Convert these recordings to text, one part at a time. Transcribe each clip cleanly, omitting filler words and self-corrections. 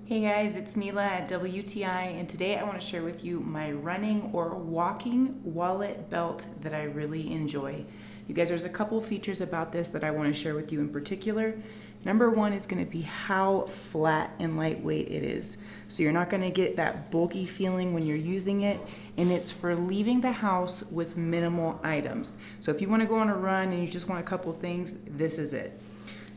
Hey guys, it's Mila at WTI, and today I want to share with you my running or walking wallet belt that I really enjoy. You guys, there's a couple features about this that I want to share with you in particular. Number one is going to be how flat and lightweight it is. So you're not going to get that bulky feeling when you're using it, and it's for leaving the house with minimal items. So if you want to go on a run and you just want a couple things, this is it.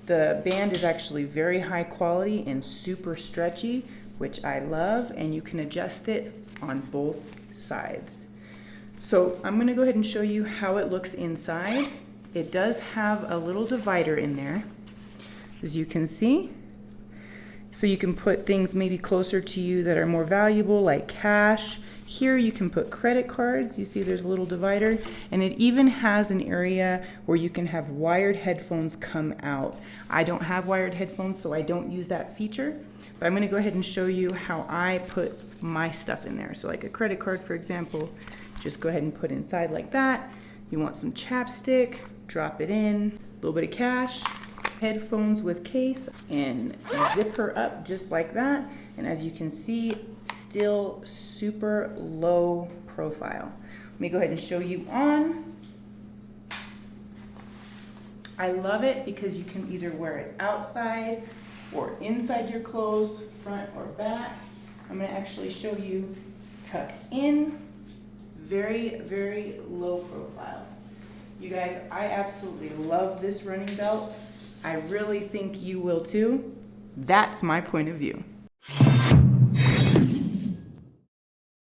The band is actually very high quality and super stretchy, which I love, and you can adjust it on both sides. So I'm gonna go ahead and show you how it looks inside. It does have a little divider in there, as you can see. So you can put things maybe closer to you that are more valuable, like cash. Here you can put credit cards. You see there's a little divider, and it even has an area where you can have wired headphones come out. I don't have wired headphones, so I don't use that feature, but I'm gonna go ahead and show you how I put my stuff in there. So like a credit card, for example, just go ahead and put inside like that. You want some chapstick, drop it in, a little bit of cash, headphones with case, and zip her up just like that. And as you can see, still super low profile. Let me go ahead and show you on. I love it because you can either wear it outside or inside your clothes, front or back. I'm gonna actually show you tucked in, very, very low profile. You guys, I absolutely love this running belt. I really think you will too. That's my point of view.